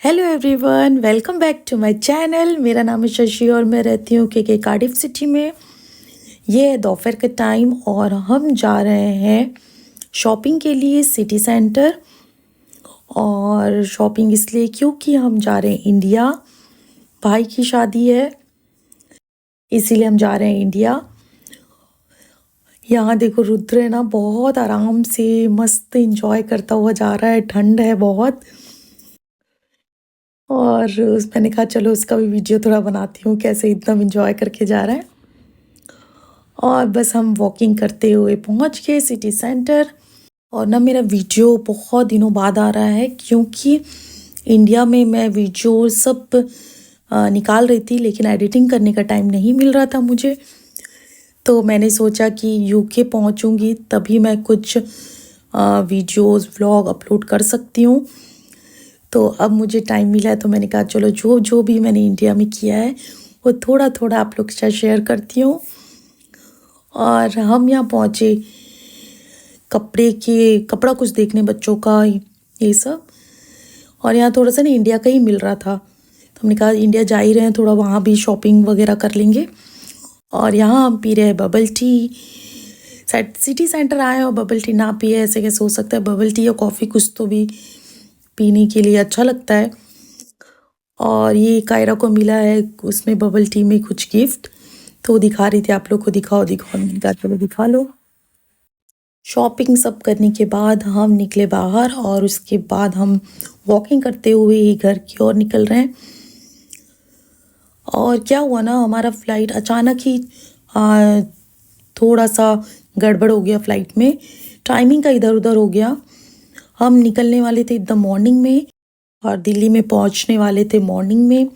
Hello everyone, welcome back to my channel. मेरा नाम है शशि और मैं रहती हूँ के कार्डिफ सिटी में। ये है दोपहर का टाइम और हम जा रहे हैं शॉपिंग के लिए सिटी सेंटर। और शॉपिंग इसलिए क्योंकि हम जा रहे हैं इंडिया, भाई की शादी है, इसीलिए हम जा रहे हैं इंडिया। यहाँ देखो रुद्र है ना, बहुत आराम से मस्त इंजॉय करता हुआ जा रहा है। ठंड है बहुत और मैंने कहा चलो उसका भी वीडियो थोड़ा बनाती हूँ, कैसे एकदम इंजॉय करके जा रहा है। और बस हम वॉकिंग करते हुए पहुँच गए सिटी सेंटर। और ना मेरा वीडियो बहुत दिनों बाद आ रहा है क्योंकि इंडिया में मैं वीडियो सब निकाल रही थी, लेकिन एडिटिंग करने का टाइम नहीं मिल रहा था मुझे। तो मैंने सोचा कि यूके पहुंचूंगी तभी मैं कुछ वीडियोस व्लॉग अपलोड कर सकती हूँ। तो अब मुझे टाइम मिला है तो मैंने कहा चलो जो जो भी मैंने इंडिया में किया है वो थोड़ा थोड़ा आप लोग के साथ शेयर करती हूँ। और हम यहाँ पहुँचे कपड़ा कुछ देखने बच्चों का, ये सब। और यहाँ थोड़ा सा ना इंडिया का ही मिल रहा था, तो हमने कहा इंडिया जा ही रहे हैं, थोड़ा वहाँ भी शॉपिंग वगैरह कर लेंगे। और यहाँ हम पी रहे हैं बबल टी। सिटी सेंटर आए और बबल टी ना पिए ऐसे कैसे हो सकता है। बबल टी या कॉफ़ी कुछ तो भी पीने के लिए अच्छा लगता है। और ये कायरा को मिला है उसमें बबल टी में कुछ गिफ्ट, तो दिखा रही थी आप लोग को। दिखाओ दिखाओ, मैंने कहा चलो दिखा लो। शॉपिंग सब करने के बाद हम निकले बाहर और उसके बाद हम वॉकिंग करते हुए ही घर की ओर निकल रहे हैं। और क्या हुआ ना, हमारा फ़्लाइट अचानक ही थोड़ा सा गड़बड़ हो गया फ़्लाइट में, टाइमिंग का इधर उधर हो गया। हम निकलने वाले थे एकदम मॉर्निंग में और दिल्ली में पहुंचने वाले थे मॉर्निंग में।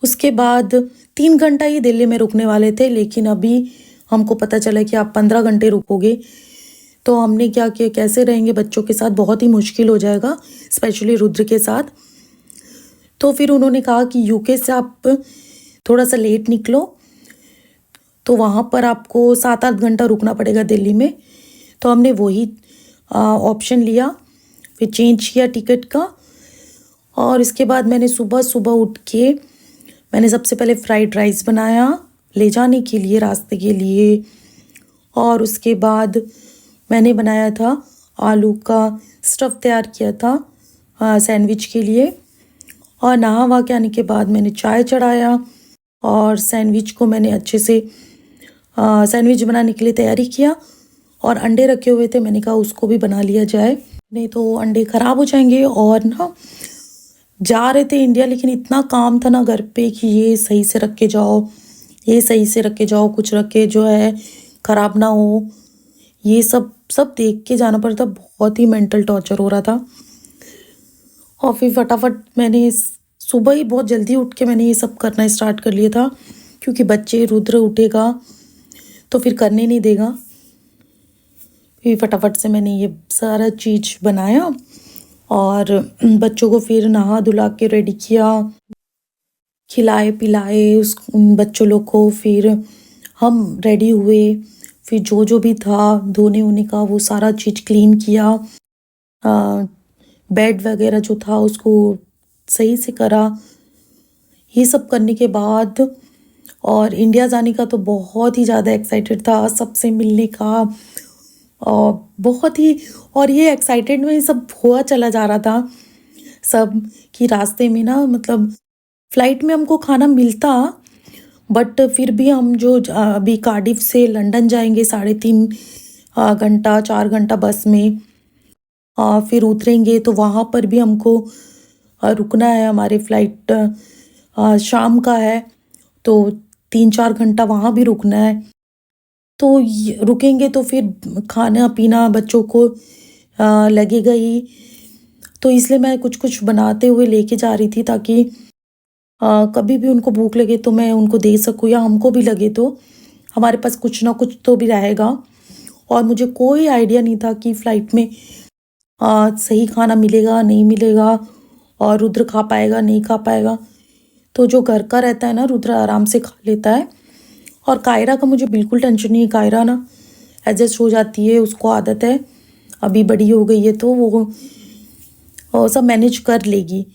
उसके बाद 3 घंटा ही दिल्ली में रुकने वाले थे, लेकिन अभी हमको पता चला कि आप 15 घंटे रुकोगे। तो हमने क्या किया, कैसे रहेंगे बच्चों के साथ, बहुत ही मुश्किल हो जाएगा, स्पेशली रुद्र के साथ। तो फिर उन्होंने कहा कि यूके से आप थोड़ा सा लेट निकलो तो वहाँ पर आपको 7-8 घंटा रुकना पड़ेगा दिल्ली में। तो हमने वही ऑप्शन लिया, फिर चेंज किया टिकट का। और इसके बाद मैंने सुबह सुबह उठ के मैंने सबसे पहले फ्राइड राइस बनाया ले जाने के लिए, रास्ते के लिए। और उसके बाद मैंने बनाया था आलू का स्टफ़, तैयार किया था सैंडविच के लिए। और नहा वहा के आने के बाद मैंने चाय चढ़ाया और सैंडविच को मैंने अच्छे से सैंडविच बनाने के लिए तैयारी किया। और अंडे रखे हुए थे, मैंने कहा उसको भी बना लिया जाए, नहीं तो अंडे ख़राब हो जाएंगे। और ना जा रहे थे इंडिया, लेकिन इतना काम था ना घर पे कि ये सही से रख के जाओ, ये सही से रख के जाओ, कुछ रख के जो है ख़राब ना हो, ये सब सब देख के जाना पड़ता। बहुत ही मेंटल टॉर्चर हो रहा था। और फिर फटाफट मैंने सुबह ही बहुत जल्दी उठ के मैंने ये सब करना स्टार्ट कर लिया था, क्योंकि बच्चे रुद्र उठेगा तो फिर करने नहीं देगा। फिर फटाफट से मैंने ये सारा चीज़ बनाया और बच्चों को फिर नहा धुला के रेडी किया, खिलाए पिलाए उन बच्चों लोग को। फिर हम रेडी हुए, फिर जो जो भी था धोने वोने का वो सारा चीज़ क्लीन किया। बेड वगैरह जो था उसको सही से करा। ये सब करने के बाद और इंडिया जाने का तो बहुत ही ज़्यादा एक्साइटेड था, सबसे मिलने का। और बहुत ही, और ये एक्साइटेड में सब हुआ चला जा रहा था सब, कि रास्ते में ना मतलब फ़्लाइट में हमको खाना मिलता, बट फिर भी हम जो अभी कार्डिफ से लंदन जाएंगे 3.5 घंटा 4 घंटा बस में, फिर उतरेंगे तो वहाँ पर भी हमको रुकना है। हमारे फ़्लाइट शाम का है तो 3-4 घंटा वहाँ भी रुकना है। तो रुकेंगे तो फिर खाना पीना बच्चों को लगेगा ही। तो इसलिए मैं कुछ कुछ बनाते हुए लेके जा रही थी, ताकि कभी भी उनको भूख लगे तो मैं उनको दे सकूँ, या हमको भी लगे तो हमारे पास कुछ ना कुछ तो भी रहेगा। और मुझे कोई आइडिया नहीं था कि फ़्लाइट में सही खाना मिलेगा नहीं मिलेगा, और रुद्र खा पाएगा नहीं खा पाएगा। तो जो घर का रहता है ना, रुद्र आराम से खा लेता है। और कायरा का मुझे बिल्कुल टेंशन नहीं है, कायरा ना एडजस्ट हो जाती है, उसको आदत है, अभी बड़ी हो गई है तो वो और सब मैनेज कर लेगी,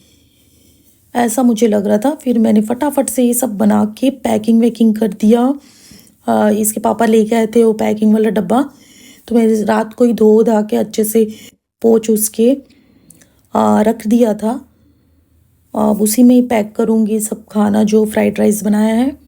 ऐसा मुझे लग रहा था। फिर मैंने फटाफट से ये सब बना के पैकिंग वैकिंग कर दिया। इसके पापा लेके आए थे वो पैकिंग वाला डब्बा, तो मैंने रात को ही धो धा के अच्छे से पोंछ उसके रख दिया था। अब उसी में ही पैक करूँगी सब खाना जो फ्राइड राइस बनाया है।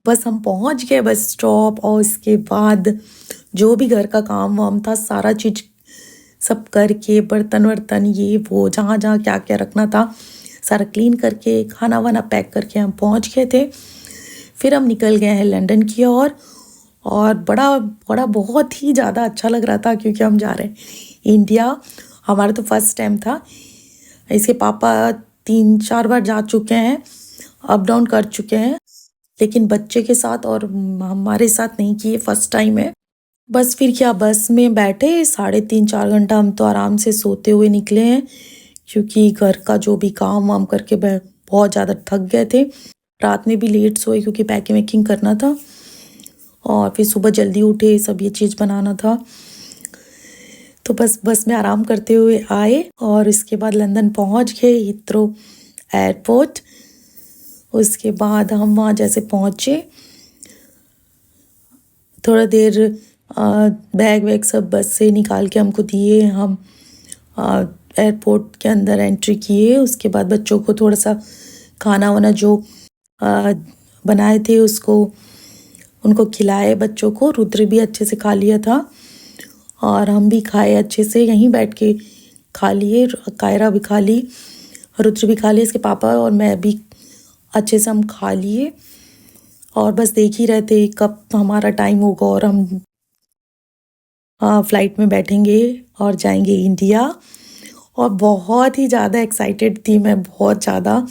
बस हम पहुंच गए बस स्टॉप, और उसके बाद जो भी घर का काम वाम था सारा चीज़ सब करके, बर्तन वर्तन ये वो जहाँ जहाँ क्या क्या रखना था सारा क्लीन करके, खाना वाना पैक करके हम पहुंच गए थे। फिर हम निकल गए हैं लंदन की ओर, और बड़ा बड़ा बहुत ही ज़्यादा अच्छा लग रहा था क्योंकि हम जा रहे हैं इंडिया। हमारा तो फर्स्ट टाइम था। इसके पापा 3-4 बार जा चुके हैं, अप डाउन कर चुके हैं, लेकिन बच्चे के साथ और हमारे साथ नहीं किए, फर्स्ट टाइम है। बस फिर क्या, बस में बैठे 3.5-4 घंटा हम तो आराम से सोते हुए निकले हैं, क्योंकि घर का जो भी काम वाम करके बहुत ज़्यादा थक गए थे। रात में भी लेट सोए क्योंकि पैकिंग वैकिंग करना था, और फिर सुबह जल्दी उठे, सब ये चीज़ बनाना था। तो बस में आराम करते हुए आए, और इसके बाद लंदन पहुंच गए हीथ्रो एयरपोर्ट। उसके बाद हम वहाँ जैसे पहुँचे, थोड़ा देर बैग वैग सब बस से निकाल के हमको दिए, हम एयरपोर्ट के अंदर एंट्री किए। उसके बाद बच्चों को थोड़ा सा खाना वाना जो बनाए थे उसको उनको खिलाए बच्चों को। रुद्र भी अच्छे से खा लिया था, और हम भी खाए अच्छे से, यहीं बैठ के खा लिए। कायरा भी खा ली, रुद्र भी खा लिए, इसके पापा और मैं भी अच्छे से हम खा लिए। और बस देख ही रहे थे कब हमारा टाइम होगा और हम फ़्लाइट में बैठेंगे और जाएंगे इंडिया। और बहुत ही ज़्यादा एक्साइटेड थी मैं, बहुत ज़्यादा।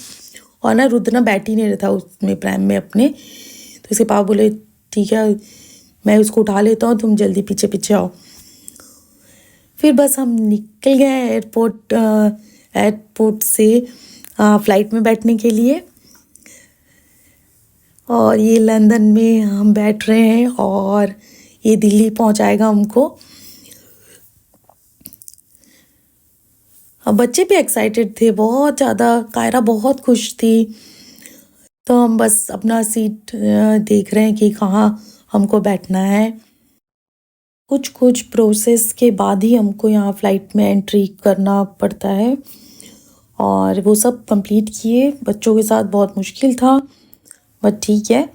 और ना रुद्र ना बैठ ही नहीं रहा था उसमें प्रैम में अपने, तो इसके पापा बोले ठीक है मैं उसको उठा लेता हूँ, तुम जल्दी पीछे पीछे आओ। फिर बस हम निकल गए एयरपोर्ट से फ़्लाइट में बैठने के लिए। और ये लंदन में हम बैठ रहे हैं, और ये दिल्ली पहुंचाएगा हमको। अब बच्चे भी एक्साइटेड थे बहुत ज़्यादा, कायरा बहुत खुश थी। तो हम बस अपना सीट देख रहे हैं कि कहाँ हमको बैठना है। कुछ प्रोसेस के बाद ही हमको यहाँ फ़्लाइट में एंट्री करना पड़ता है, और वो सब कंप्लीट किए। बच्चों के साथ बहुत मुश्किल था, बट ठीक है,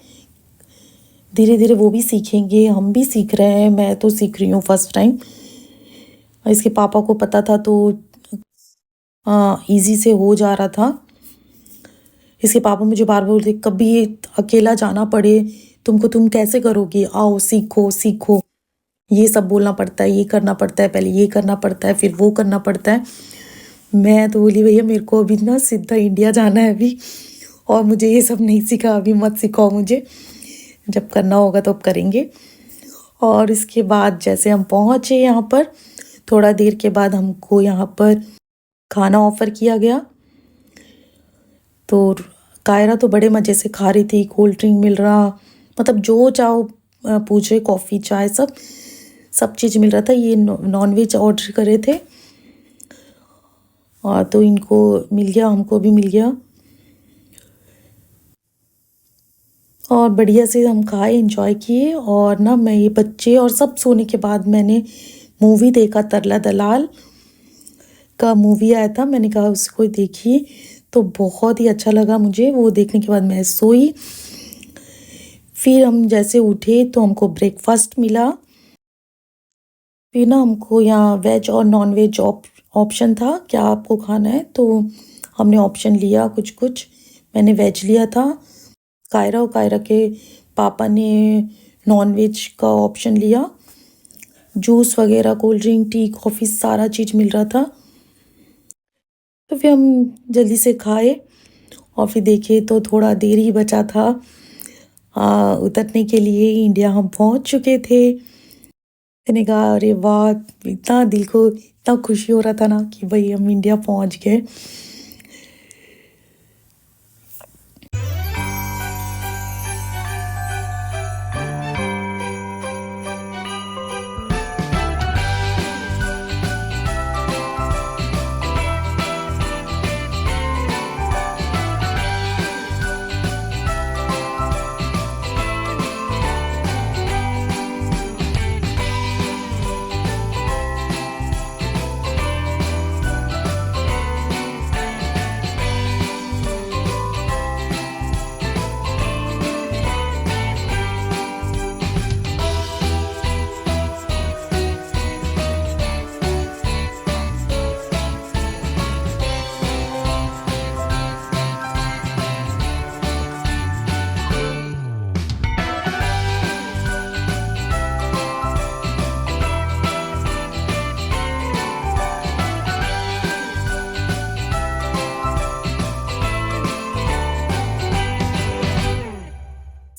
धीरे धीरे वो भी सीखेंगे, हम भी सीख रहे हैं। मैं तो सीख रही हूँ फर्स्ट टाइम। इसके पापा को पता था तो ईज़ी से हो जा रहा था। इसके पापा मुझे बार-बार बोलते, कभी अकेला जाना पड़े तुमको, तुम कैसे करोगी? आओ सीखो, सीखो। ये सब बोलना पड़ता है, ये करना पड़ता है, पहले ये करना पड़ता है, फिर वो करना पड़ता है। मैं तो बोली भैया मेरे को अभी ना सीधा इंडिया जाना है अभी, और मुझे ये सब नहीं सीखा, अभी मत सिखाओ मुझे, जब करना होगा तो अब करेंगे। और इसके बाद जैसे हम पहुँचे यहाँ पर, थोड़ा देर के बाद हमको यहाँ पर खाना ऑफ़र किया गया। तो कायरा तो बड़े मज़े से खा रही थी, कोल्ड ड्रिंक मिल रहा, मतलब जो चाहो पूछे, कॉफ़ी चाय सब चीज़ मिल रहा था। ये नॉन वेज ऑर्डर करे थे, और तो इनको मिल गया, हमको भी मिल गया, और बढ़िया से हम खाए, एंजॉय किए। और ना मैं ये बच्चे और सब सोने के बाद मैंने मूवी देखा, तरला दलाल का मूवी आया था, मैंने कहा उसको देखिए, तो बहुत ही अच्छा लगा मुझे। वो देखने के बाद मैं सोई। फिर हम जैसे उठे तो हमको ब्रेकफास्ट मिला। फिर ना हमको यहाँ वेज और नॉन वेज ऑप्शन था, क्या आपको खाना है, तो हमने ऑप्शन लिया कुछ कुछ। मैंने वेज लिया था, कायरा और कायरा के पापा ने नॉन वेज का ऑप्शन लिया। जूस वगैरह, कोल्ड ड्रिंक, टी, कॉफ़ी, सारा चीज़ मिल रहा था। तो फिर हम जल्दी से खाए, और फिर देखे तो थोड़ा देर ही बचा था उतरने के लिए। इंडिया हम पहुंच चुके थे। मैंने कहा अरे वाह, इतना दिल को इतना खुशी हो रहा था ना कि भाई हम इंडिया पहुंच गए।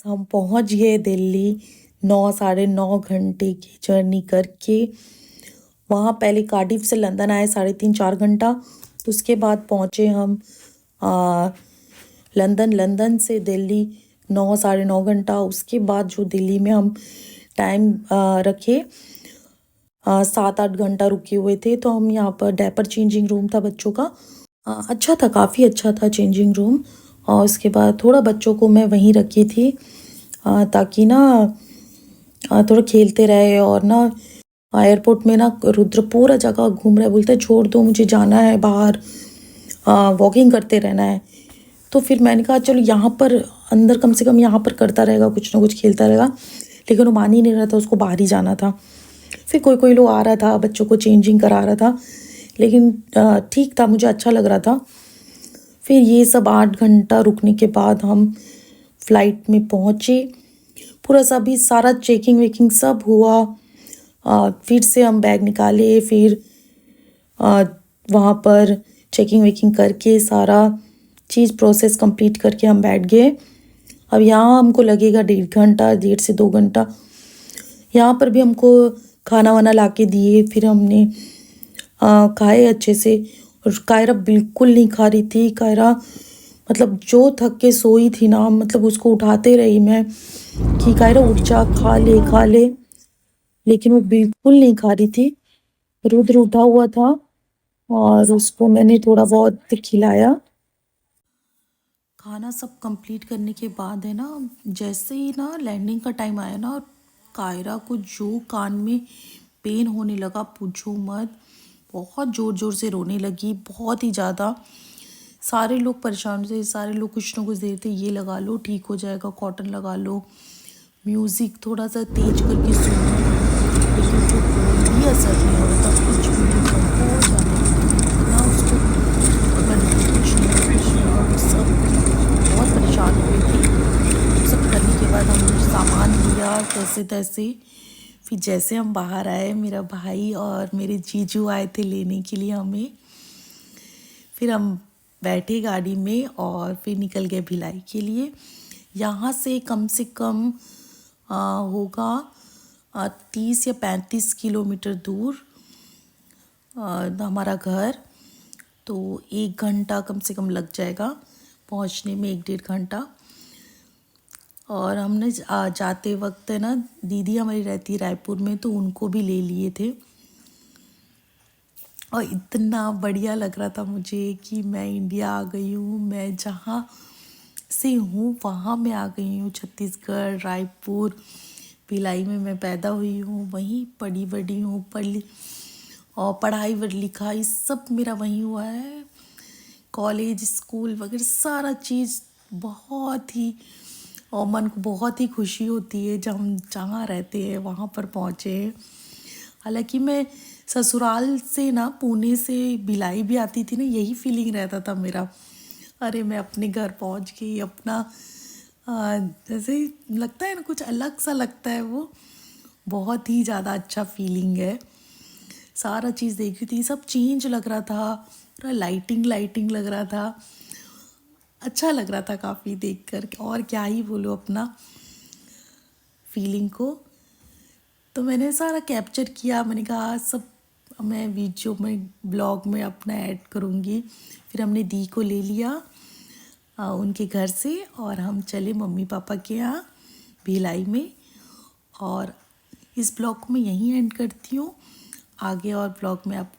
हम पहुंच गए दिल्ली 9 साढ़े 9 घंटे की जर्नी करके। वहाँ पहले कार्डिफ से लंदन आए 3.5 4 घंटा, तो उसके बाद पहुँचे हम लंदन से दिल्ली 9 साढ़े 9 घंटा। उसके बाद जो दिल्ली में हम टाइम रखे 7 8 घंटा रुके हुए थे, तो हम यहाँ पर डायपर चेंजिंग रूम था बच्चों का, अच्छा था, काफ़ी अच्छा था चेंजिंग रूम। और उसके बाद थोड़ा बच्चों को मैं वहीं रखी थी ताकि ना थोड़ा खेलते रहे। और ना एयरपोर्ट में ना रुद्र पूरा जगह घूम रहा है, बोलते छोड़ दो मुझे जाना है बाहर, वॉकिंग करते रहना है। तो फिर मैंने कहा चलो यहाँ पर अंदर कम से कम यहाँ पर करता रहेगा, कुछ ना कुछ खेलता रहेगा, लेकिन वो मान ही नहीं रहा था, उसको बाहर ही जाना था। फिर कोई लोग आ रहा था, बच्चों को चेंजिंग करा रहा था, लेकिन ठीक था, मुझे अच्छा लग रहा था। फिर ये सब 8 घंटा रुकने के बाद हम फ्लाइट में पहुँचे। पूरा सभी सारा चेकिंग वेकिंग सब हुआ। फिर से हम बैग निकाले, फिर वहाँ पर चेकिंग वेकिंग करके सारा चीज़ प्रोसेस कंप्लीट करके हम बैठ गए। अब यहाँ हमको लगेगा 1.5 घंटा, 1.5 से 2 घंटा। यहाँ पर भी हमको खाना वाना ला के दिए, फिर हमने खाए अच्छे से। और कायरा बिल्कुल नहीं खा रही थी। कायरा मतलब जो थक के सोई थी ना, मतलब उसको उठाते रही मैं कि कायरा उठ जा, खा ले, लेकिन वो बिल्कुल नहीं खा रही थी। रुद्र उठा हुआ था और उसको मैंने थोड़ा बहुत खिलाया। खाना सब कंप्लीट करने के बाद है ना, जैसे ही ना लैंडिंग का टाइम आया ना, कायरा को जो कान में पेन होने लगा पूछो मत, बहुत ज़ोर ज़ोर से रोने लगी, बहुत ही ज़्यादा। सारे लोग परेशान थे, सारे लोग कुछ ना कुछ दे रहे थे, ये लगा लो ठीक हो जाएगा, कॉटन लगा लो, म्यूज़िक थोड़ा सा तेज करके सुनो, लेकिन जो कोई भी असर नहीं हो रहा था, कुछ भी नहीं, बहुत ज़्यादा ना उसको जैसे तैसे। फिर जैसे हम बाहर आए, मेरा भाई और मेरे जीजू आए थे लेने के लिए हमें। फिर हम बैठे गाड़ी में और फिर निकल गए भिलाई के लिए। यहाँ से कम होगा 30 या 35 किलोमीटर दूर हमारा घर। तो 1 घंटा कम से कम लग जाएगा पहुँचने में, 1-1.5 घंटा। और हमने जाते वक्त है ना, दीदी हमारी रहती रायपुर में, तो उनको भी ले लिए थे। और इतना बढ़िया लग रहा था मुझे कि मैं इंडिया आ गई हूँ, मैं जहाँ से हूँ वहाँ मैं आ गई हूँ। छत्तीसगढ़, रायपुर, भिलाई में मैं पैदा हुई हूँ, वहीं पढ़ी बड़ी हूँ, और पढ़ाई लिखाई सब मेरा वहीं हुआ है। कॉलेज, स्कूल वगैरह सारा चीज़ बहुत ही, और मन को बहुत ही खुशी होती है जब हम जहाँ रहते हैं वहाँ पर पहुँचे। हालांकि मैं ससुराल से ना, पुणे से भिलाई भी आती थी ना, यही फीलिंग रहता था मेरा, अरे मैं अपने घर पहुँच गई अपना। जैसे लगता है ना, कुछ अलग सा लगता है वो, बहुत ही ज़्यादा अच्छा फीलिंग है। सारा चीज़ देख रही थी, सब चेंज लग रहा था, पूरा लाइटिंग लग रहा था, अच्छा लग रहा था काफ़ी देख कर। और क्या ही बोलूँ अपना फीलिंग को। तो मैंने सारा कैप्चर किया, मैंने कहा सब मैं वीडियो में, ब्लॉग में अपना ऐड करूँगी। फिर हमने दी को ले लिया उनके घर से और हम चले मम्मी पापा के यहाँ भिलाई में। और इस ब्लॉग को मैं यहीं एंड करती हूँ। आगे और ब्लॉग में आप